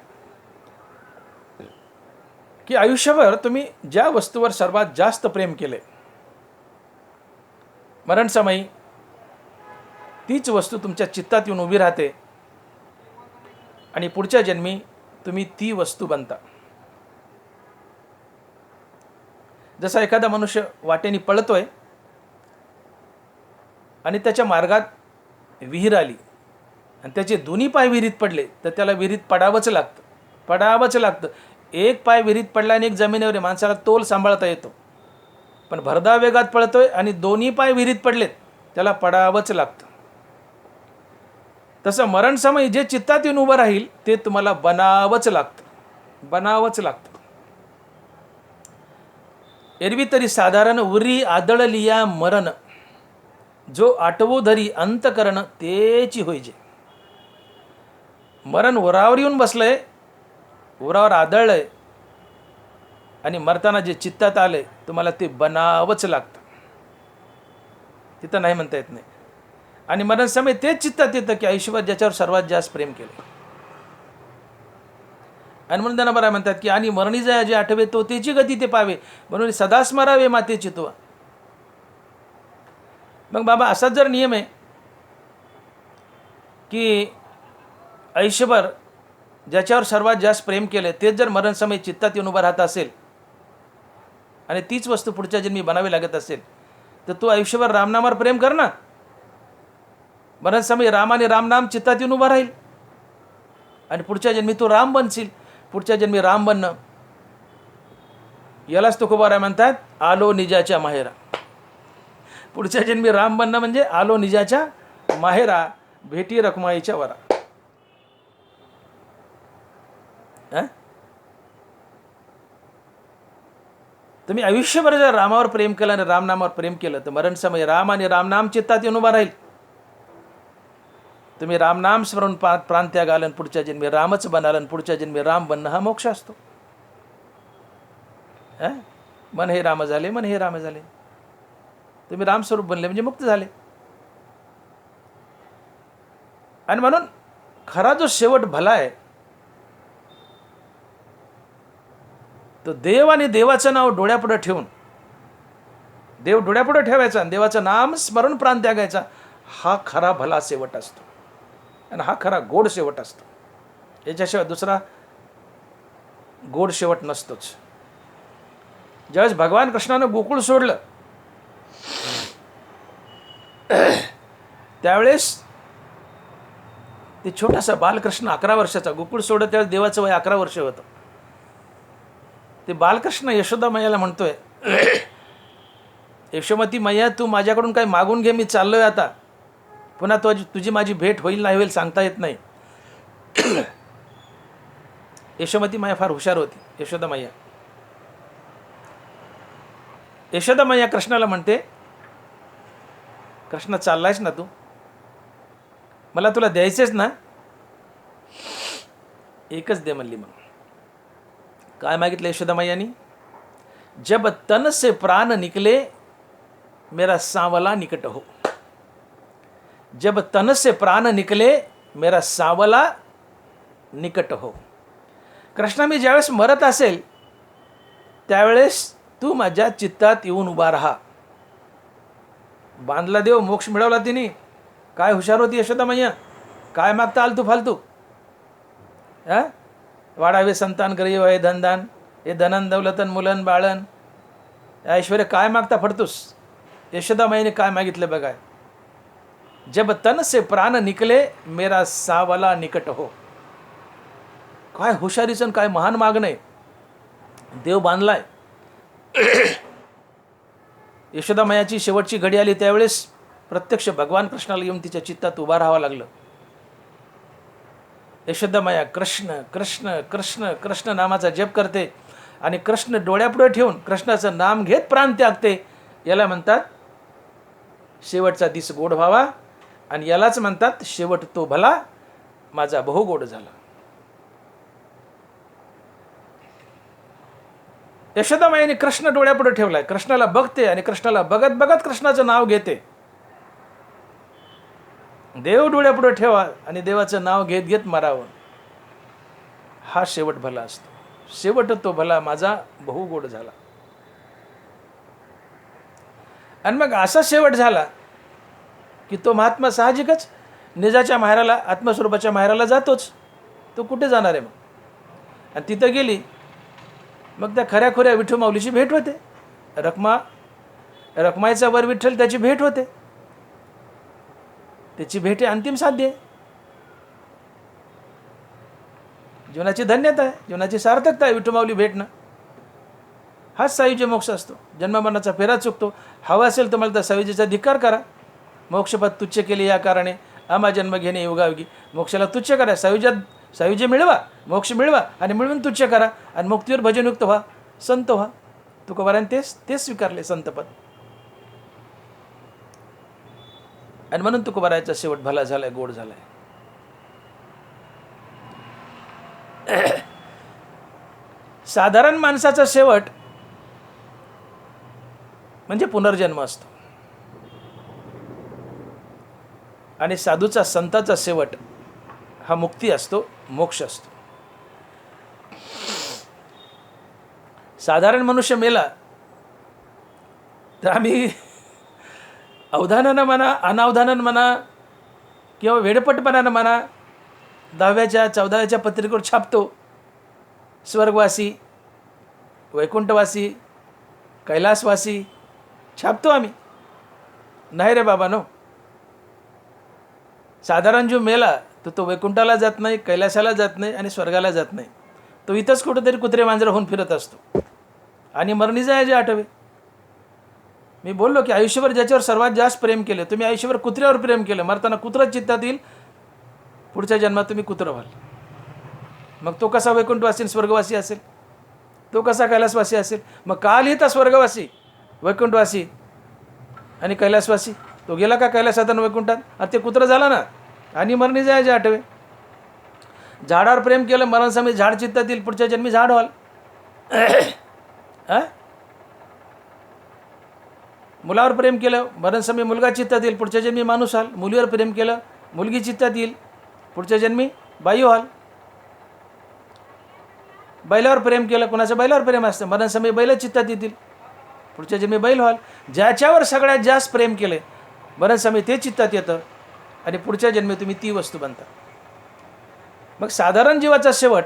की आयुष्यभर तुम्ही ज्या वस्तूवर सर्वात जास्त प्रेम केले, मरण समयी तीच वस्तू तुमच्या चित्तात येऊन उभी राहते आणि पुढच्या जन्मी तुम्ही ती वस्तू बनता. जसा एखादा मनुष्य वाटेने पळतोय आणि त्याच्या मार्गात विहीर आली आणि त्याचे दोन्ही पाय विहिरीत पडले, तर त्याला विहिरीत पडावंच लागतं. एक पाय विहिरीत पडला आणि एक जमिनीवर आहे, माणसाला तोल सांभाळता येतो. पण भरधाव वेगात पळतोय आणि दोन्ही पाय विहिरीत पडलेत, त्याला पडावंच लागतं. तसं मरण समयी जे चित्तात येऊन उभं राहील ते तुम्हाला बनावंच लागतं. एरवी तरी साधारण उरी आदळलिया मरण, जो आठवू धरी अंतकरण तेची होईजे. मरण उरावर येऊन बसलंय, उरावर आदळलंय आणि मरताना जे चित्तात आलंय तुम्हाला ते बनावंच लागतं. तिथं नाही म्हणता येत नाही. आणि मरण समय तेच चित्तात येतं की आयुष्यभर ज्याच्यावर सर्वात जास्त प्रेम केलं. आणि म्हणून त्यांना बरं म्हणतात की आणि मरणी जया जे आठवे तो तेची गती ते पावे, म्हणून सदा स्मरावे माते चितवा. मग बाबा असाच जर नियम आहे की आयुष्यभर ज्याच्यावर सर्वात जास्त प्रेम केलं तेच जर मरण समय चित्तात येऊन उभं राहत असेल आणि तीच वस्तू पुढच्या जन्मी बनावी लागत असेल, तर तू आयुष्यभर रामनामावर प्रेम कर ना. मरण समय राम आणि रामनाम चित्तात येऊन उभं राहील आणि पुढच्या जन्मी तू राम बनशील. पुढच्या जन्मी राम बनणं यालाच तुकोबाराय म्हणतात आलो निजाच्या माहेरा. पुढच्या जन्मी राम बनणं म्हणजे आलो निजाच्या माहेरा, भेटी रखुमाईच्या वरा. तुम्ही आयुष्यभर जर रामावर प्रेम केलं आणि रामनामावर प्रेम केलं तर मरण समय राम आणि रामनाम चित्तात येऊन उभा राहील. तुम्ही रामनाम स्मरून प्राण त्याग आलं, पुढच्या जन्मी रामच बनालं, पुढच्या जन्मी राम बनणं हा मोक्ष असतो. मन हे राम झाले, मन हे राम झाले. तुम्ही रामस्वरूप बनले म्हणजे मुक्त झाले. आणि म्हणून खरा जो शेवट भला आहे तो देव आणि देवाचं नाव डोळ्यापुढे ठेवून, देव डोळ्यापुढे ठेवायचा आणि देवाचं नाम स्मरण प्राण त्यागायचा, हा खरा भला शेवट असतो आणि हा खरा गोड शेवट असतो. याच्याशिवाय दुसरा गोड शेवट नसतोच. ज्यावेळेस भगवान कृष्णानं गोकुळ सोडलं त्यावेळेस ते छोटासा बालकृष्ण 11 वर्षाचा गोकुळ सोडत, त्यावेळेस देवाचं वय 11 वर्ष होतं. ते बालकृष्ण यशोदा मैयाला म्हणतोय, यशोमती मैया तू माझ्याकडून काही मागून घे, मी चाललोय आता, पुन्हा तुझी माझी भेट होईल नाही होईल सांगता येत नाही. यशोमती मैया फार हुशार होती. यशोदा मैया कृष्णाला म्हणते, कृष्ण चाललायस ना तू, मला तुला द्यायचेच ना, एकच दे म्हणली. मग काय मागितलं यशोदा मैयानी? जब तन से प्राण निकले मेरा सांवला निकट हो. जब तन से प्राण निकले मेरा सांवला निकट हो. कृष्णा मी ज्यावेळेस मरत असेल त्यावेळेस तू माझ्या चित्तात येऊन उभा राहा. बांधला देव, मोक्ष मिळवला तिने. काय हुशार होती यशोदा मैया. काय मागता आलतू फालतू? हां, वाढावे संतान करी वय धनदान, हे धनन दौलतन मुलन बाळन, ऐश्वर्य काय मागता फडतूस? यशोदामाईने काय मागितलं बघा, जब तन से प्राण निकले मेरा सावला निकट हो. काय हुशारीचं, काय महान मागणं आहे. देव बांधलाय. यशोदामायाची शेवटची घडी आली त्यावेळेस प्रत्यक्ष भगवान कृष्णाला येऊन तिच्या चित्तात उभा राहावं लागलं. यशोदामाया कृष्ण कृष्ण कृष्ण कृष्ण नामाचा जप करते आणि कृष्ण डोळ्यापुढे ठेवून कृष्णाचं नाम घेत प्राण त्यागते. याला म्हणतात शेवटचा दिस गोड व्हावा, आणि यालाच म्हणतात शेवट तो भला माझा बहु गोड झाला. यशोदामाईने कृष्ण डोळ्यापुढे ठेवलाय, कृष्णाला बघते आणि कृष्णाला बघत बघत कृष्णाचं नाव घेते. देव डोळ्यापुढे ठेवा आणि देवाचं नाव घेत घेत मरावं. हा शेवट भला असतो. शेवट तो भला माझा बहु गोड झाला. आणि मग असा शेवट झाला की तो महात्मा साहजिकच निजाच्या माहेराला, आत्मस्वरूपाच्या माहेराला जातोच. तो कुठे जाणार आहे मग? आणि तिथं गेली मग त्या खऱ्या खोऱ्या विठू माऊलीची भेट होते. रखमाईचा वर विठ्ठल, त्याची भेट होते. त्याची भेट आहे अंतिम साध्य आहे. जीवनाची धन्यता आहे, जीवनाची सार्थकता आहे विठू माऊली भेटणं. हाच सायुज्य मोक्ष असतो. जन्ममरणाचा फेरा चुकतो. हवा असेल तुम्हाला तर सायुज्याचा धिक्कार करा. मोक्षपद तुच्छ केले या कारणे आम्हा जन्म घेणे योगायोगी. मोक्षाला तुच्छ करा, सायुज्य मिळवा, मोक्ष मिळवा आणि मिळवून तुच्छ करा आणि मुक्तीवर भजनयुक्त व्हा, संत व्हा. तुकोबाराने तेच स्वीकारले संतपद. आणि म्हणून तुकोबाराचा शेवट भला झालाय, गोड झालाय. साधारण माणसाचा शेवट म्हणजे पुनर्जन्म असतो, आणि साधूचा, संताचा शेवट हा मुक्ती असतो, मोक्ष असतो. साधारण मनुष्य मेला तर आम्ही अवधानानं म्हणा, अनावधानानं म्हणा किंवा वेडपटपणानं म्हणा 10व्या 14व्या पत्रिकेवर छापतो स्वर्गवासी, वैकुंठवासी, कैलासवासी छापतो आम्ही. नाही रे बाबा नो. साधारण जो मेला तो वैकुंठाला जात नाही, कैलासाला जात नाही आणि स्वर्गाला जात नाही. तो इथंच कुठंतरी कुत्रे मांजर होऊन फिरत असतो. आणि मरणी जायचे आठवे. मी बोललो की आयुष्यभर ज्याच्यावर सर्वात जास्त प्रेम केलं, तुम्ही आयुष्यभर कुत्र्यावर प्रेम केलं, मरताना कुत्रच चित्तात येईल, पुढच्या जन्मात तुम्ही कुत्रं व्हाल. मग तो कसा वैकुंठवासी स्वर्गवासी असेल? तो कसा कैलासवासी असेल? मग का लिहिता स्वर्गवासी, वैकुंठवासी आणि कैलासवासी? तो गेला का कैलासात आणि वैकुंठात? अरे ते कुत्रं झाला ना. आणि मरणी जायचे आठवे. झाडावर प्रेम केलं, मरणसमयी झाड चित्तात येईल, पुढच्या जन्मी झाड व्हाल. मुलावर प्रेम केलं, मरणसमयी मुलगा चित्तात येईल, पुढच्या जन्मी माणूस व्हाल. मुलीवर प्रेम केलं, मुलगी चित्तात येईल, पुढच्या जन्मी बाई व्हाल. बैलावर प्रेम केलं, कोणाचं बैलावर प्रेम असतं, मरणसमयी बैल चित्तात येतील, पुढच्या जन्मी बैल व्हाल. ज्याच्यावर सगळ्यात जास्त प्रेम केले मरणसमयी ते चित्तात येतं आणि पुढच्या जन्मी तुम्ही ती वस्तू बनता. मग साधारण जीवाचा शेवट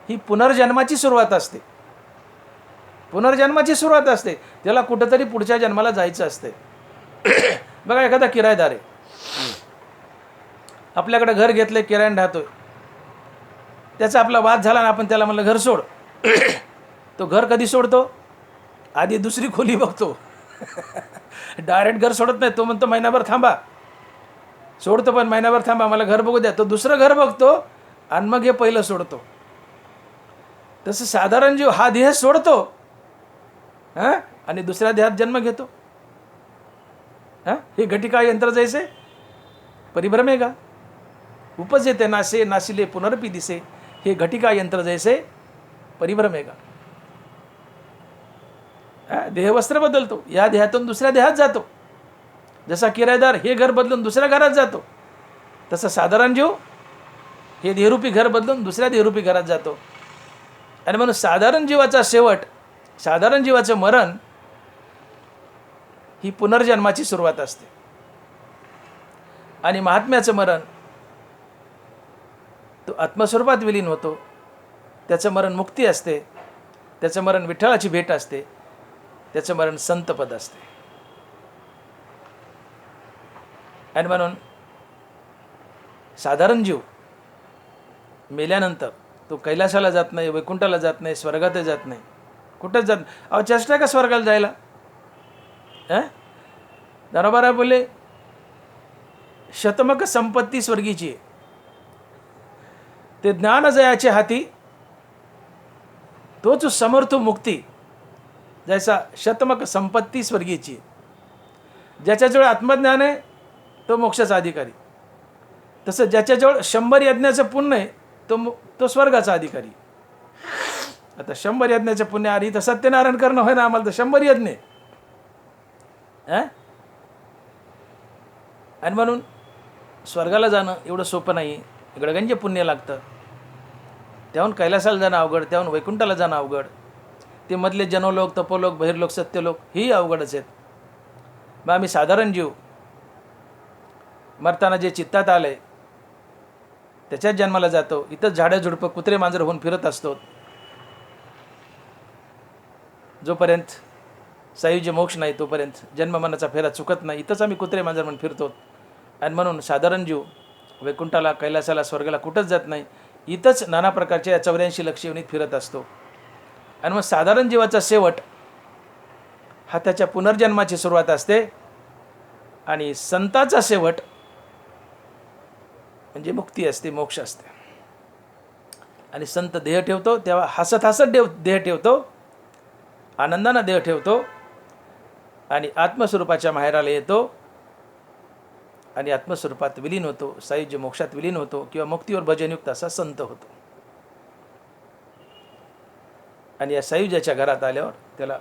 ही पुनर्जन्माची सुरुवात असते. पुनर्जन्माची सुरुवात असते. त्याला कुठंतरी पुढच्या जन्माला जायचं असते. बघा, एखादा किरायदार आहे, आपल्याकडे घर घेतलं, किरायाने राहतोय. त्याचा आपला वाद झाला ना, आपण त्याला म्हणलं घर सोड. तो घर कधी सोडतो? आधी दुसरी खोली बघतो. डायरेक्ट घर सोडत नाही. तो म्हणतो महिनाभर थांबा. सोडतो पण महिनाभर थांबा, मला घर बघू द्या. तो दुसरं घर बघतो आणि मग हे पहिलं सोडतो. तसं साधारण जीव हा देह सोडतो आणि दुसऱ्या देहात जन्म घेतो. हे घटिका यंत्र जैसे परिभ्रमे का उपजेते नासे नासिले पुनरपी दिसे. हे घटिका यंत्र जैसे परिभ्रमे का. देह वस्त्र बदलतो, या देहातून दुसऱ्या देहात जातो. जसा किरायदार हे घर बदलून दुसऱ्या घरात जातो, तसं साधारण जीव हे देहरूपी घर बदलून दुसऱ्या देहरूपी घरात जातो. आणि म्हणून साधारण जीवाचा शेवट, साधारण जीवाचं मरण ही पुनर्जन्माची सुरुवात असते. आणि महात्म्याचं मरण तो आत्मस्वरूपात विलीन होतो. त्याचं मरण मुक्ती असते, त्याचं मरण विठ्ठलाची भेट असते, त्याचं मरण संतपद असते. आणि म्हणून साधारण जीव मेल्यानंतर तो कैलासाला जात नाही, वैकुंठाला जात नाही, स्वर्गातही जात नाही, कुठंच जात नाही. अहो चेष्टा का स्वर्गाला जायला? दानोबाराव बोलले शतमक संपत्ती स्वर्गीची आहे, ते ज्ञान जयाचे हाती, तोच समर्थ मुक्ती जैसा शतमक संपत्ती स्वर्गीची. ज्याच्याजवळ आत्मज्ञान आहे तो मोक्षाचा अधिकारी, तसं ज्याच्याजवळ 100 यज्ञाचं पुण्य आहे तो स्वर्गाचा अधिकारी. आता 100 यज्ञाचं पुण्य आली तर सत्यनारायण करणं होय ना आम्हाला, तर 100 यज्ञ. आणि म्हणून स्वर्गाला जाणं एवढं सोपं नाही, गडगंज पुण्य लागतं. त्याहून कैलासाला जाणं अवघड, त्याहून वैकुंठाला जाणं अवघड, ते मधले जनोलोक, तपोलोक, बहिर्लोक, सत्यलोक ही अवघडच आहेत. मग आम्ही साधारण जीव मरताना जे चित्तात आलंय त्याच्याच जन्माला जातो. इथंच झाडं झुडपं कुत्रे मांजर होऊन फिरत असतो. जोपर्यंत सायुज्य मोक्ष नाही तोपर्यंत जन्ममरणाचा फेरा चुकत नाही. इथंच आम्ही कुत्रे मांजर म्हणून फिरतो. आणि म्हणून साधारण जीव वैकुंठाला, कैलासाला, स्वर्गाला कुठंच जात नाही, इथंच नाना प्रकारच्या 84 लक्ष योनीत फिरत असतो. आणि मग साधारण जीवाचा शेवट हा त्याच्या पुनर्जन्माची सुरुवात असते, आणि संताचा शेवट म्हणजे मुक्ती असते, मोक्ष असते. आणि संत देह ठेवतो तेव्हा हसत हसत देह ठेवतो, आनंदानं देह ठेवतो, आणि आत्मस्वरूपाच्या माहेराला येतो, आणि आत्मस्वरूपात विलीन होतो, सायुज्य मोक्षात विलीन होतो, किंवा मुक्तीवर भजनयुक्त असा संत होतो. आणि या सायुज्याच्या घरात आल्यावर त्याला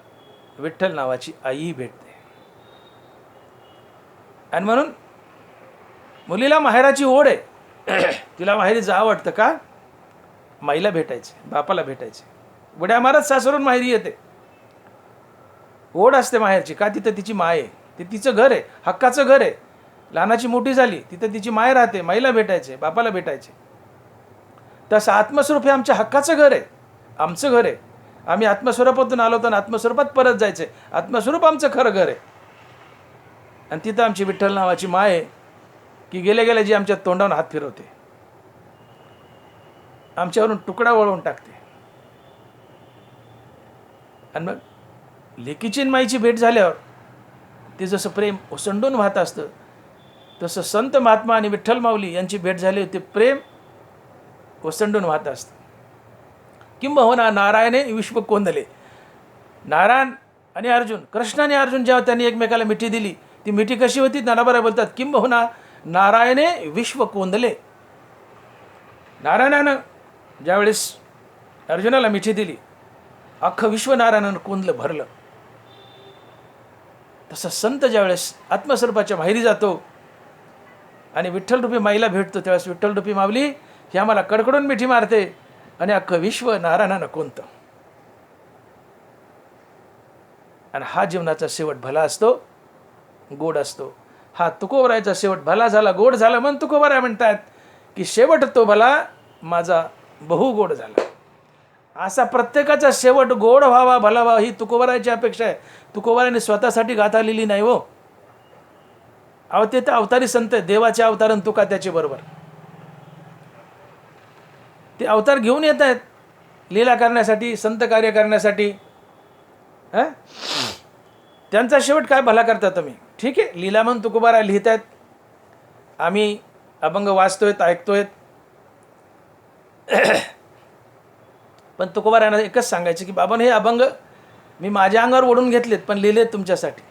विठ्ठल नावाची आई भेटते. आणि म्हणून मुलीला माहेराची ओढ आहे. तिला माहेरी जा आवडतं का? माईला भेटायचे, बापाला भेटायचे. उड्या मारत सासरून माहेरी येते. ओढ असते माहेरची का? तिथं तिची माय आहे, ते तिचं घर आहे, हक्काचं घर आहे. लहानाची मोठी झाली तिथं तिची माय राहते, माईला भेटायचे, बापाला भेटायचे. तसं आत्मस्वरूप हे आमच्या हक्काचं घर आहे, आमचं घर आहे. आम्ही आत्मस्वरूपातून आलो तर आत्मस्वरूपात परत जायचं आहे. आत्मस्वरूप आमचं खरं घर आहे. आणि तिथं आमची विठ्ठल नावाची माय आहे की गेल्या गेल्या जी आमच्या तोंडावरून हात फिरवते, आमच्यावरून तुकडा वळवून टाकते. आणि मग लेकीची माईची भेट झाल्यावर ते जसं प्रेम ओसंडून वाहत असतं, तसं संत महात्मा आणि विठ्ठल माऊली यांची भेट झाली होती, प्रेम ओसंडून वाहत असतं. किंबहुना नारायणे विश्व कोंदले. नारायण आणि अर्जुन, कृष्ण आणि अर्जुन जेव्हा त्यांनी एकमेकाला मिठी दिली, ती मिठी कशी होती? नानाबारा बोलतात किंबहुना नारायणे विश्व कोंदले. नारायणानं ज्यावेळेस अर्जुनाला मिठी दिली, अख्खं विश्व नारायणानं कोंदलं, भरलं. तसं संत ज्यावेळेस आत्मस्वरूपाच्या माहेरी जातो आणि विठ्ठलरूपी माईला भेटतो, त्यावेळेस विठ्ठलरूपी माऊली ही आम्हाला कडकडून मिठी मारते आणि अख्खं विश्व नारायणानं कोणतं. आणि हा जीवनाचा शेवट भला असतो, गोड असतो. हा तुकोबरायचा शेवट भला झाला, गोड झाला. म्हणून तुकोबराय म्हणतात की शेवट तो भला माझा बहु गोड झाला. असा प्रत्येकाचा शेवट गोड व्हावा, भला व्हावा ही तुकोबरायची अपेक्षा आहे. तुकोबरायने स्वतःसाठी गाथा लिहिली नाही हो. अहो ते तर अवतारी संत आहे, देवाचे अवतारण तुका त्याचे बरोबर. ते अवतार घेऊन येत आहेत लीला करण्यासाठी, संत कार्य करण्यासाठी. त्यांचा शेवट काय भला करता तुम्ही? ठीक आहे, लीला म्हणून तुकोबाराय लिहित आहेत, आम्ही अभंग वाचतोय, ऐकतोय. पण तुकोबारायांना एकच सांगायचं की बाबा हे अभंग मी माझ्या अंगावर ओढून घेतलेत, पण लिहिलेत तुमच्यासाठी.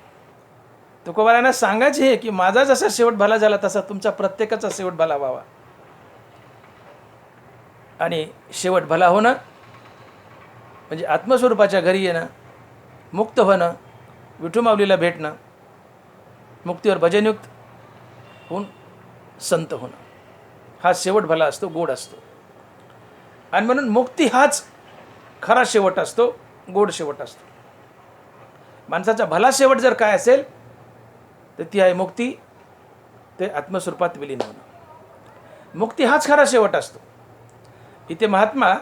तुकोबारायांना सांगायचे हे की माझा जसा शेवट भला झाला तसा तुमचा प्रत्येकाचा शेवट भला व्हावा. आणि शेवट भला होणं म्हणजे आत्मस्वरूपाच्या घरी येणं, मुक्त होणं, विठू माऊलीला भेटणं, मुक्तीवर भजनयुक्त होऊन संत होणं, हा शेवट भला असतो, गोड असतो. आणि म्हणून मुक्ती हाच खरा शेवट असतो, गोड शेवट असतो. माणसाचा भला शेवट जर काय असेल तर ती आहे मुक्ती, ते आत्मस्वरूपात विलीन होणं. मुक्ती हाच खरा शेवट असतो. इथे महात्मा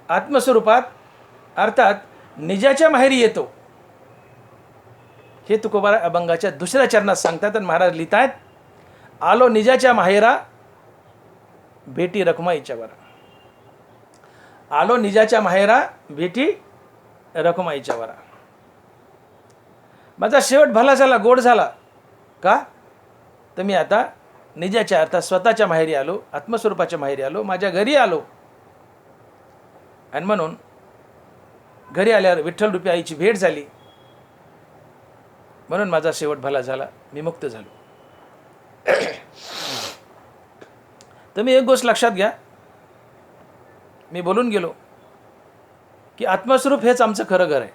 आत्मस्वरूपात अर्थात निजाच्या माहेरी येतो, हे तुकोबाराय अभंगाच्या दुसऱ्या चरणात सांगतात. आणि महाराज लिहितायत, आलो निजाच्या माहेरा भेटी रखुमाईच्या वरा. आलो निजाच्या माहेरा भेटी रखुमाईच्या वरा. माझा शेवट भला झाला, गोड झाला. का? तर मी आता निजाच्या अर्थात स्वतःच्या माहेरी आलो, आत्मस्वरूपाच्या माहेरी आलो, माझ्या घरी आलो. आणि म्हणून घरी आल्यावर विठ्ठल रूपी आईची भेट झाली, म्हणून माझा शेवट भला झाला, मी मुक्त झालो. तुम्ही एक गोष्ट लक्षात घ्या, मी बोलून गेलो की आत्मस्वरूप हेच आमचं खरं घर आहे.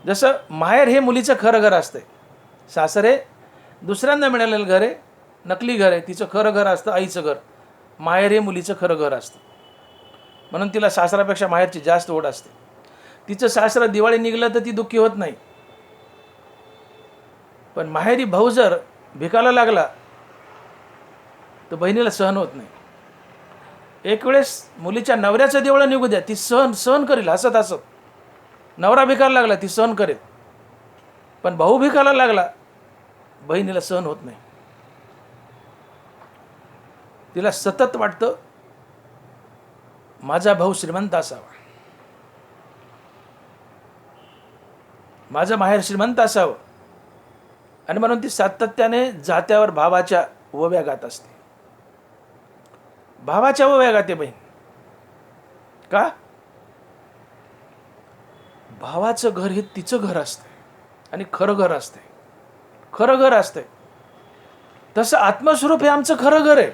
जसं माहेर हे मुलीचं खरं घर असतं, सासर हे दुसऱ्यांदा मिळालेलं घर आहे, नकली घर आहे, तिचं खरं घर असतं आईचं घर. माहेर हे मुलीचं खरं घर असतं, म्हणून तिला सासरापेक्षा माहेरची जास्त ओढ असते. तिचं सासरा दिवाळी निघलं तर ती दुःखी होत नाही, पण माहेरी भाऊ जर भिकायला लागला तर बहिणीला सहन होत नाही. एक वेळेस मुलीच्या नवऱ्याचं देवळं निघू द्या, ती सहन करेल हसत हसत. नवरा भिकायला लागला ती सहन करेल, पण भाऊ भिकायला लागला बहिणीला सहन होत नाही. तिला सतत वाटतं माझा भाऊ श्रीमंत असावा, माझं माहेर श्रीमंत असावं. आणि म्हणून ती सातत्याने जात्यावर भावाच्या ओव्या गात असते. भावाच्या ओव्या गाते बहीण. का? भावाचं घर हे तिचं घर असते आणि खरं घर असते, खरं घर असते. तसं आत्मस्वरूप हे आमचं खरं घर आहे.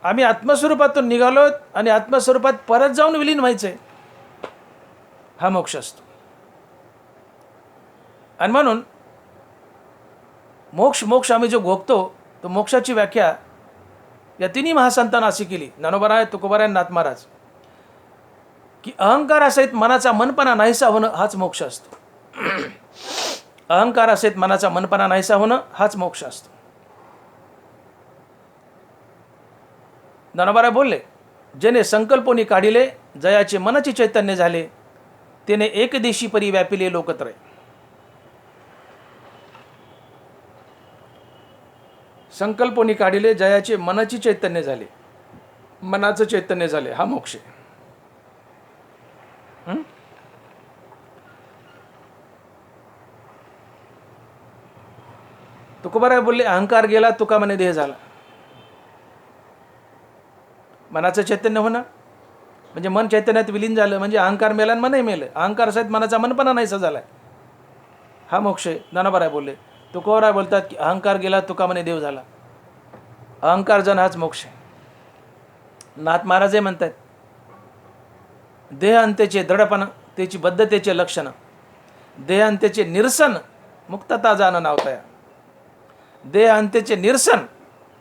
आम्ही आत्मस्वरूपातून निघालो आणि आत्मस्वरूपात परत जाऊन विलीन व्हायचंय, हा मोक्ष असतो. आणि म्हणून मोक्ष आम्ही जो भोगतो, तो मोक्षाची व्याख्या या तिन्ही महासंतांना अशी केली, ज्ञानोबराय, तुकोबाराय, नाथ महाराज, की अहंकारासहित मनाचा मनपणा नाहीसा होणं हाच मोक्ष असतो. अहंकारासहित मनाचा मनपणा नाहीसा होणं हाच मोक्ष असतो. ज्ञानोबराय बोलले, जेने संकल्पोनी काढिले जयाचे मनची चैतन्य झाले, तेने एकदेशी परी व्यापिले लोकत्रय. संकल्पोनी काढिले जयाचे मनची चैतन्य झाले, मनाचं चैतन्य झाले, हा मोक्ष आहे. तुकोबाराय बोलले, अहंकार गेला तुका म्हणे देह झाला. मनाचं चैतन्य होणं म्हणजे मन चैतन्यात विलीन झालं, म्हणजे अहंकार मेला आणि मनही मेलं. अहंकार सहित मनाचा मनपणा नाहीसा झालाय, हा मोक्ष आहे. ज्ञानोबराय बोलले. तुकोबाराय बोलतात की अहंकार गेला तुका म्हणे देव झाला. अहंकार जन हाच मोक्ष आहे. नाथ महाराजही म्हणतात, देह अंत्यचे दृढपणा त्याची बद्धतेचे लक्षण, देह अंत्यचे निरसन मुक्तता जाण नावतया. देह अंत्यचे निरसन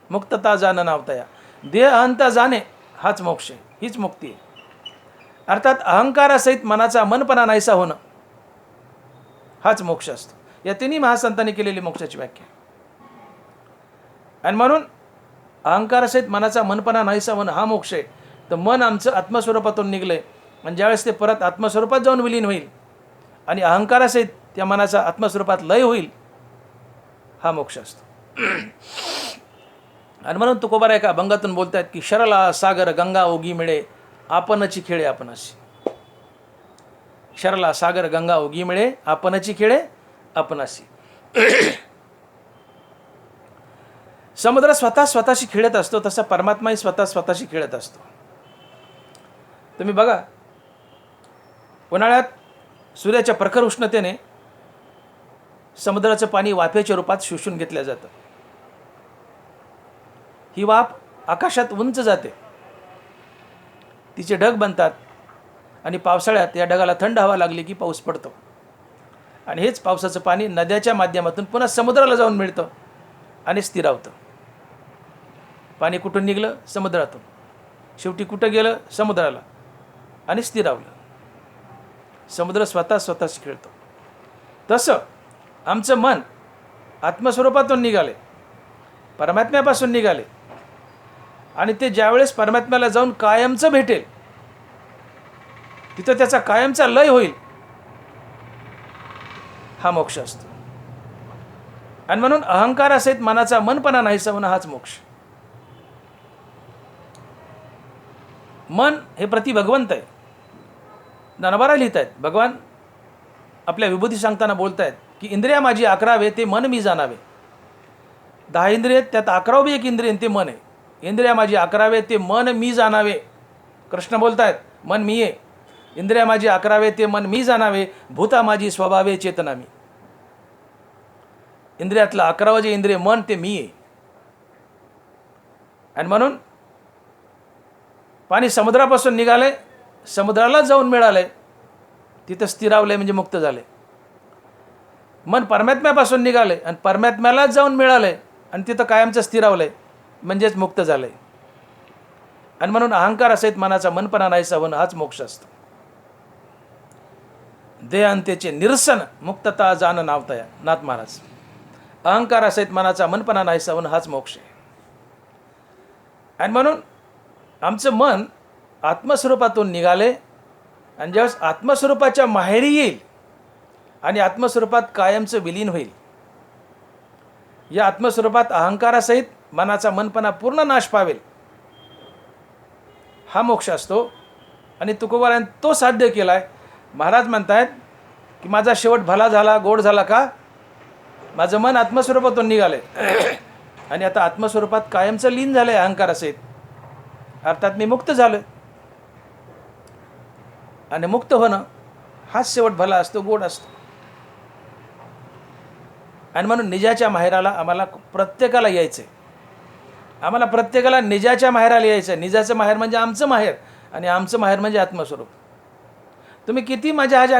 मुक्तता जाण नावतया. देह अंत जाणे हाच मोक्ष आहे, हीच मुक्ती आहे. अर्थात अहंकारासहित मनाचा मनपणा नाहीसा होणं हाच मोक्ष असतो. या तिन्ही महासंतांनी केलेली मोक्षाची व्याख्या. आणि म्हणून अहंकारासहित मनाचा मनपणा नाहीसा होणं हा मोक्ष आहे. तर मन आमचं आत्मस्वरूपातून निघलंय, आणि ज्यावेळेस ते परत आत्मस्वरूपात जाऊन विलीन होईल आणि अहंकारासहित त्या मनाचा आत्मस्वरूपात लय होईल, हा मोक्ष असतो. आणि म्हणून तुकोबाराय एका अभंगातून बोलतात की शरला सागर गंगा ओगी मिळे आपणची खेळे आपणाशी. शरला सागर गंगा ओगी मिळे आपणची खेळे आपणाशी. समुद्र स्वतःशी खेळत असतो, तसा परमात्माही स्वतःशी खेळत असतो. तुम्ही बघा, उन्हाळ्यात सूर्याच्या प्रखर उष्णतेने समुद्राचं पाणी वाफेच्या रूपात शोषून घेतलं जातं. ही वाफ आकाशात उंच जाते, तिचे ढग बनतात, आणि पावसाळ्यात या ढगाला थंड हवा लागली की पाऊस पडतो. आणि हेच पावसाचं पाणी नद्याच्या माध्यमातून पुन्हा समुद्राला जाऊन मिळतं आणि स्थिरावतं. पाणी कुठून निघलं? समुद्रातून. शेवटी कुठं गेलं? समुद्राला, आणि स्थिरावलं. समुद्र स्वतःशी खेळतो. तसं आमचं मन आत्मस्वरूपातून निघाले, परमात्म्यापासून निघाले, आणि ते ज्यावेळेस परमात्म्याला जाऊन कायमचं भेटेल, तिथं त्याचा कायमचा लय होईल, हा मोक्ष असतो. आणि म्हणून अहंकार असेल मनाचा मनपणा नाहीसा होणं हाच मोक्ष. मन हे प्रति भगवंत आहे. नरबारा लिहित आहेत, भगवान आपल्या विभूती सांगताना बोलत आहेत की इंद्रिया माझी 11 ते मन मी जाणावे. 10 इंद्रिय त्यात 11वी एक इंद्रिय ते मन आहे. इंद्रिया माझी 11 ते मन मी जाणावे. कृष्ण बोलत आहेत मन मी आहे. इंद्रिया माझी 11 ते मन मी जाणावे. भूता माझी स्वभावे चेतना मी. इंद्रियातलं 11वं जे इंद्रिय मन ते मी आहे. आणि म्हणून पाणी समुद्रापासून निघाले, समुद्राला जाऊन मिळालंय, तिथं स्थिरावलंय म्हणजे मुक्त झाले. मन परमात्म्यापासून निघाले आणि परमात्म्यालाच जाऊन मिळालंय आणि तिथं कायमचं स्थिरावलंय म्हणजेच मुक्त झालंय. आणि म्हणून अहंकार असेल मनाचा मनपणा नाहीसा होणं हाच मोक्ष असतो. देहांतेचे निरसन मुक्तता जाण नावतया. नाथ महाराज, अहंकार असेल मनाचा मनपणा नाहीसा होणं हाच मोक्ष आहे. आणि म्हणून आमचं मन आत्मस्वरूपातून निघाले आणि ज्यावेळेस आत्मस्वरूपाच्या माहेरी येईल आणि आत्मस्वरूपात कायमचं विलीन होईल, या आत्मस्वरूपात अहंकारासहित मनाचा मनपणा पूर्ण नाश पावेल, हा मोक्ष असतो. आणि तुकोबाराने तो साध्य केला आहे. महाराज म्हणतायत की माझा शेवट भला झाला, गोड झाला का? माझं मन आत्मस्वरूपातून निघाले आणि आता आत्मस्वरूपात कायमचं लीन झालं आहे अहंकारासहित, अर्थात मी मुक्त झालो. आणि मुक्त होणं हाच शेवट भला असतो, गोड असतो. आणि म्हणून निजाच्या माहेराला आम्हाला प्रत्येकाला यायचं आहे. आम्हाला प्रत्येकाला निजाच्या माहेराला यायचं आहे. निजाचं माहेर म्हणजे आमचं माहेर आणि आमचं माहेर म्हणजे आत्मस्वरूप. तुम्ही किती मजा करा,